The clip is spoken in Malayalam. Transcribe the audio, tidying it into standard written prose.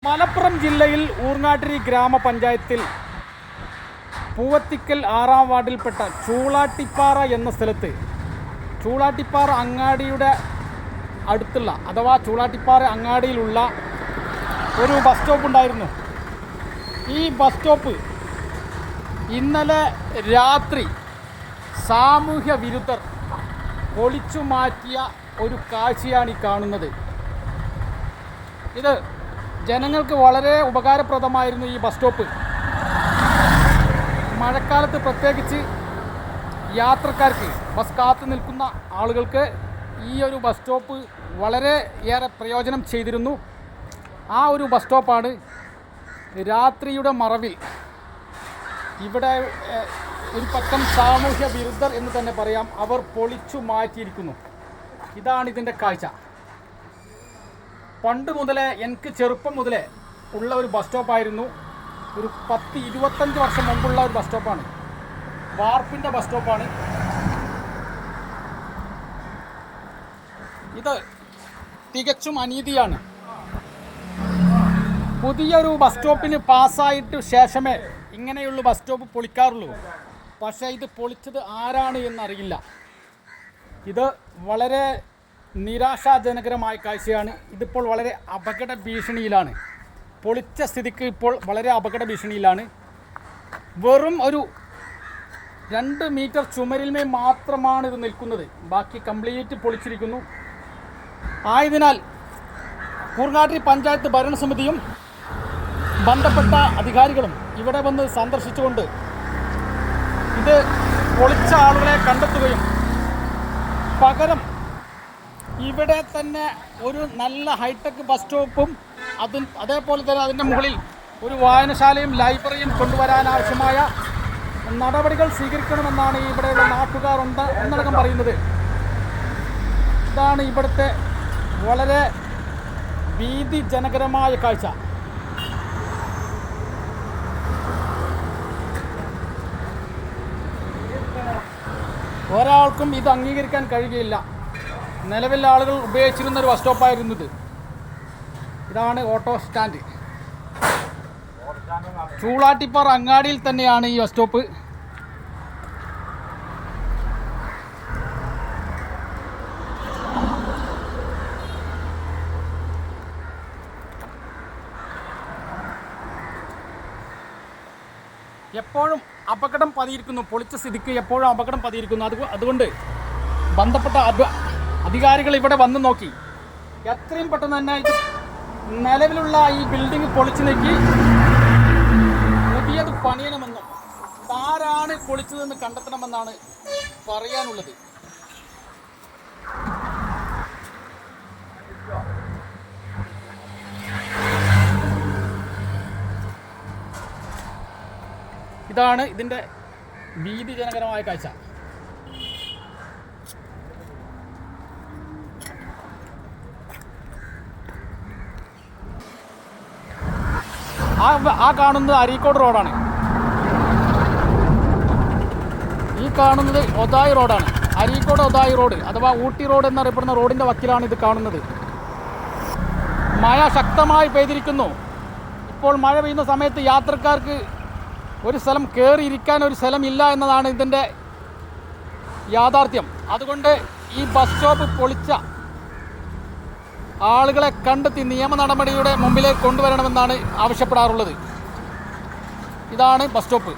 മലപ്പുറം ജില്ലയിൽ ഊർങ്ങാട്ടിരി ഗ്രാമപഞ്ചായത്തിൽ പൂവത്തിക്കൽ 6-ാം വാർഡിൽപ്പെട്ട ചൂളാട്ടിപ്പാറ എന്ന സ്ഥലത്ത് ചൂളാട്ടിപ്പാറ അങ്ങാടിയുടെ അടുത്തുള്ള അഥവാ ചൂളാട്ടിപ്പാറ അങ്ങാടിയിലുള്ള ഒരു ബസ് സ്റ്റോപ്പ് ഉണ്ടായിരുന്നു. ഈ ബസ് സ്റ്റോപ്പ് ഇന്നലെ രാത്രി സാമൂഹ്യ വിരുദ്ധർ പൊളിച്ചു മാറ്റിയ ഒരു കാഴ്ചയാണ് ഈ കാണുന്നത്. ഇത് ജനങ്ങൾക്ക് വളരെ ഉപകാരപ്രദമായിരുന്നു. ഈ ബസ് സ്റ്റോപ്പ് മഴക്കാലത്ത് പ്രത്യേകിച്ച് യാത്രക്കാർക്ക്, ബസ് കാത്തു നിൽക്കുന്ന ആളുകൾക്ക് ഈ ഒരു ബസ് സ്റ്റോപ്പ് വളരെ ഏറെ പ്രയോജനം ചെയ്തിരുന്നു. ആ ഒരു ബസ് സ്റ്റോപ്പാണ് രാത്രിയുടെ മറവിൽ ഇവിടെ ഒരു പക്കം സാമൂഹ്യ വിരുദ്ധർ എന്ന് തന്നെ പറയാം, അവർ പൊളിച്ചു മാറ്റിയിരിക്കുന്നു. ഇതാണ് ഇതിൻ്റെ കാഴ്ച. പണ്ട് മുതലേ, എനിക്ക് ചെറുപ്പം മുതലേ ഉള്ള ഒരു ബസ് സ്റ്റോപ്പായിരുന്നു. ഒരു 10-25 വർഷം മുമ്പുള്ള ഒരു ബസ് സ്റ്റോപ്പാണ്. വാർപ്പിൻ്റെ ബസ് സ്റ്റോപ്പാണ് ഇത്. തികച്ചും അനീതിയാണ്. പുതിയൊരു ബസ് സ്റ്റോപ്പിന് പാസ്സായിട്ട് ശേഷമേ ഇങ്ങനെയുള്ള ബസ് സ്റ്റോപ്പ് പൊളിക്കാറുള്ളൂ. പക്ഷേ ഇത് പൊളിച്ചത് ആരാണ് എന്നറിയില്ല. ഇത് വളരെ നിരാശാജനകരമായ കാഴ്ചയാണ്. ഇതിപ്പോൾ വളരെ അപകട ഭീഷണിയിലാണ്. പൊളിച്ച സ്ഥിതിക്ക് ഇപ്പോൾ വളരെ അപകട ഭീഷണിയിലാണ്. വെറും ഒരു 2 മീറ്റർ ചുമരിന്മേൽ മാത്രമാണ് ഇത് നിൽക്കുന്നത്. ബാക്കി കംപ്ലീറ്റ് പൊളിച്ചിരിക്കുന്നു. ആയതിനാൽ ഊർങ്ങാട്ടിരി പഞ്ചായത്ത് ഭരണസമിതിയും ബന്ധപ്പെട്ട അധികാരികളും ഇവിടെ വന്ന് സന്ദർശിച്ചുകൊണ്ട് ഇത് പൊളിച്ച ആളുകളെ കണ്ടെത്തുകയും പകരം ഇവിടെ തന്നെ ഒരു നല്ല ഹൈടെക് ബസ് സ്റ്റോപ്പും അതേപോലെ തന്നെ അതിൻ്റെ മുകളിൽ ഒരു വായനശാലയും ലൈബ്രറിയും കൊണ്ടുവരാനാവശ്യമായ നടപടികൾ സ്വീകരിക്കണമെന്നാണ് ഇവിടെയുള്ള നാട്ടുകാർ ഒന്നടങ്കം പറയുന്നത്. ഇതാണ് ഇവിടുത്തെ വളരെ ഭീതിജനകരമായ കാഴ്ച. ഒരാൾക്കും ഇത് അംഗീകരിക്കാൻ കഴിയുകയില്ല. നിലവിൽ ആളുകൾ ഉപയോഗിച്ചിരുന്ന ഒരു ബസ് സ്റ്റോപ്പായിരുന്നത്. ഇതാണ് ഓട്ടോ സ്റ്റാൻഡ്. ചൂളാട്ടിപ്പാറ അങ്ങാടിയിൽ തന്നെയാണ് ഈ ബസ് സ്റ്റോപ്പ്. എപ്പോഴും അപകടം പതിയിരിക്കുന്നു. പൊളിച്ച സ്ഥിതിക്ക് എപ്പോഴും അപകടം പതിയിരിക്കുന്നു. അതുകൊണ്ട് ബന്ധപ്പെട്ട അധികാരികൾ ഇവിടെ വന്നു നോക്കി എത്രയും പെട്ടെന്ന് തന്നെ ഇത് നിലവിലുള്ള ഈ ബിൽഡിംഗ് പൊളിച്ചു നീക്കി പുതിയത് പണിയണമെന്നും ആരാണ് പൊളിച്ചതെന്ന് കണ്ടെത്തണമെന്നാണ് പറയാനുള്ളത്. ഇതാണ് ഇതിൻ്റെ ഭീതിജനകരമായ കാഴ്ച. ആ കാണുന്നത് അരീക്കോട് റോഡാണ്. ഈ കാണുന്നത് ഒതായി റോഡാണ്. അരീക്കോട് ഒതായി റോഡ് അഥവാ ഊട്ടി റോഡ് എന്നറിയപ്പെടുന്ന റോഡിൻ്റെ വക്കിലാണ് ഇത് കാണുന്നത്. മഴ ശക്തമായി പെയ്തിരിക്കുന്നു. ഇപ്പോൾ മഴ പെയ്യുന്ന സമയത്ത് യാത്രക്കാർക്ക് ഒരു സ്ഥലം കയറിയിരിക്കാൻ ഒരു സ്ഥലമില്ല എന്നതാണ് ഇതിൻ്റെ യാഥാർത്ഥ്യം. അതുകൊണ്ട് ഈ ബസ് സ്റ്റോപ്പ് പൊളിച്ച ആളുകളെ കണ്ടെത്തി നിയമ നടപടിയുടെ മുമ്പിലേക്ക് കൊണ്ടുവരണമെന്നാണ് ആവശ്യപ്പെടാറുള്ളത്. ഇതാണ് ബസ് സ്റ്റോപ്പ്.